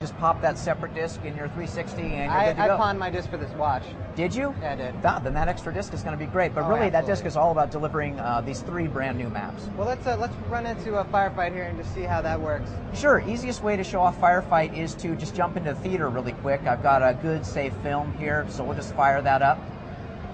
Just pop that separate disc in your 360 and you're good to go. I pawned my disc for this watch. Did you? Yeah, I did. Then that extra disc is going to be great. But really, that disc is all about delivering these 3 brand new maps. Well, let's run into a Firefight here and just see how that works. Sure. Easiest way to show off Firefight is to just jump into the theater really quick. I've got a good, safe film here, so we'll just fire that up.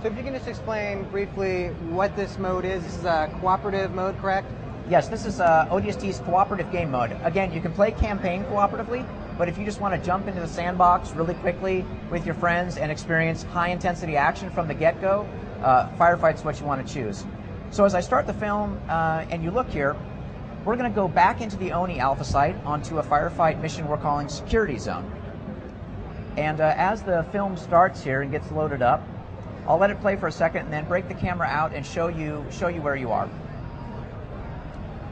So if you can just explain briefly what this mode is. This is a cooperative mode, correct? Yes, this is ODST's cooperative game mode. Again, you can play campaign cooperatively, but if you just want to jump into the sandbox really quickly with your friends and experience high-intensity action from the get-go, Firefight's what you want to choose. So as I start the film and you look here, we're going to go back into the ONI Alpha site onto a Firefight mission we're calling Security Zone. And as the film starts here and gets loaded up, I'll let it play for a second and then break the camera out and show you where you are.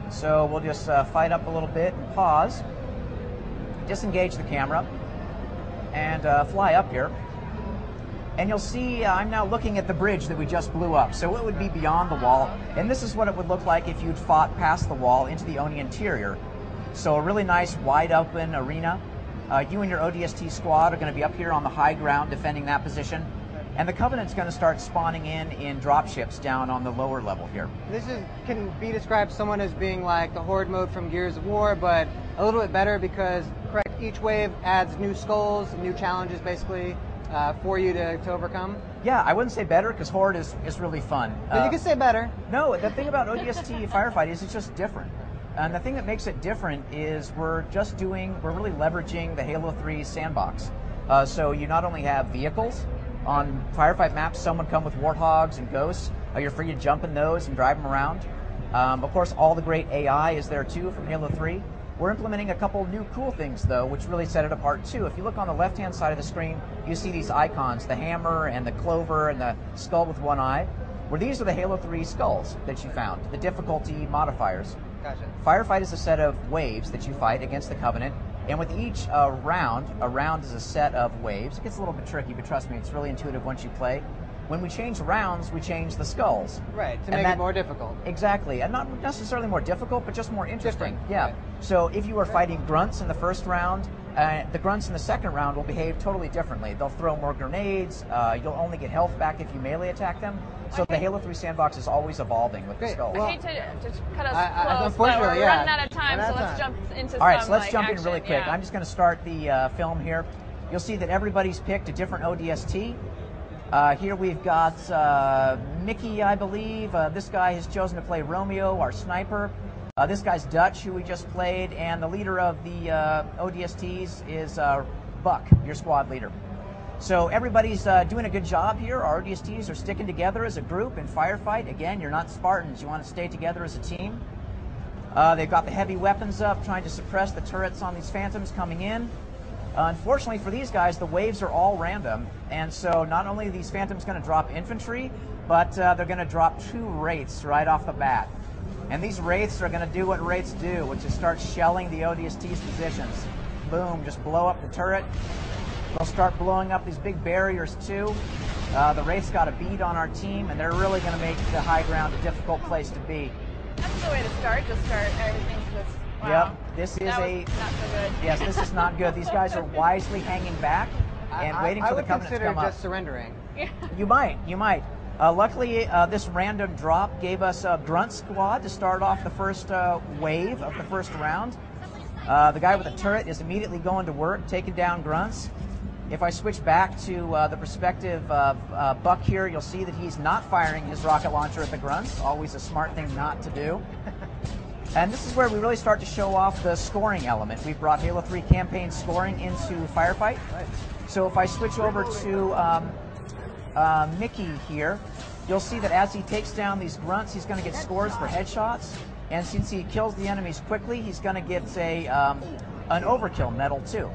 So we'll just fight up a little bit and pause, disengage the camera, and fly up here. And you'll see I'm now looking at the bridge that we just blew up. So it would be beyond the wall, and this is what it would look like if you'd fought past the wall into the ONI interior. So a really nice wide open arena. You and your ODST squad are going to be up here on the high ground defending that position. And the Covenant's going to start spawning in dropships down on the lower level here. This can be described someone as being like the Horde mode from Gears of War, but a little bit better because, correct, each wave adds new skulls, new challenges basically for you to overcome. Yeah, I wouldn't say better because Horde is really fun. But you can say better. No, the thing about ODST Firefight is it's just different. And the thing that makes it different is we're really leveraging the Halo 3 sandbox. So you not only have vehicles. On Firefight maps, some would come with Warthogs and Ghosts. You're free to jump in those and drive them around. Of course, all the great AI is there too from Halo 3. We're implementing a couple new cool things though, which really set it apart too. If you look on the left-hand side of the screen, you see these icons, the hammer and the clover and the skull with one eye. Well, these are the Halo 3 skulls that you found, the difficulty modifiers. Gotcha. Firefight is a set of waves that you fight against the Covenant. And with each round, a round is a set of waves. It gets a little bit tricky, but trust me, it's really intuitive once you play. When we change rounds, we change the skulls. Right, to make it more difficult. Exactly, and not necessarily more difficult, but just more interesting. Different. Yeah. Right. So if you were fighting grunts in the first round, the grunts in the second round will behave totally differently. They'll throw more grenades. You'll only get health back if you melee attack them. So the Halo 3 sandbox is always evolving with the skulls. I hate to just cut us close, but we're running out of time, so let's jump into some. All right, so let's jump in action. really quick. I'm just going to start the film here. You'll see that everybody's picked a different ODST. Here we've got Mickey, I believe. This guy has chosen to play Romeo, our sniper. This guy's Dutch, who we just played, and the leader of the ODSTs is Buck, your squad leader. So everybody's doing a good job here. Our ODSTs are sticking together as a group in Firefight. Again, you're not Spartans. You want to stay together as a team. They've got the heavy weapons up, trying to suppress the turrets on these Phantoms coming in. Unfortunately for these guys, the waves are all random. And so not only are these Phantoms going to drop infantry, but they're going to drop 2 Wraiths right off the bat. And these Wraiths are going to do what Wraiths do, which is start shelling the ODST's positions. Boom, just blow up the turret. They'll start blowing up these big barriers too. The Wraiths got a bead on our team, and they're really going to make the high ground a difficult place to be. That's the way to start. Just start everything just. Wow. Yep, this is not so good. Yes, this is not good. These guys are wisely hanging back and waiting for the Covenant to come up. I would consider just surrendering. Yeah. You might. Luckily, this random drop gave us a grunt squad to start off the first wave of the first round. The guy with the turret is immediately going to work, taking down grunts. If I switch back to the perspective of Buck here, you'll see that he's not firing his rocket launcher at the grunts. Always a smart thing not to do. And this is where we really start to show off the scoring element. We've brought Halo 3 campaign scoring into Firefight. So if I switch over to Mickey here, you'll see that as he takes down these grunts, he's going to get scores for headshots. And since he kills the enemies quickly, he's going to get an overkill medal too.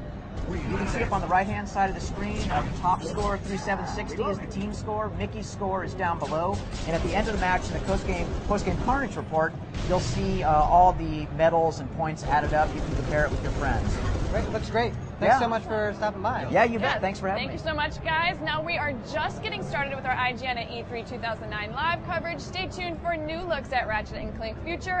You can see up on the right-hand side of the screen, the top score, 3760, is the team score. Mickey's score is down below. And at the end of the match, in the post-game Carnage report, you'll see all the medals and points added up. You can compare it with your friends. Great, looks great. Thanks so much for stopping by. Yeah, you bet. Thanks for having me. Thank you so much, guys. Now we are just getting started with our IGN at E3 2009 live coverage. Stay tuned for new looks at Ratchet & Clank Future.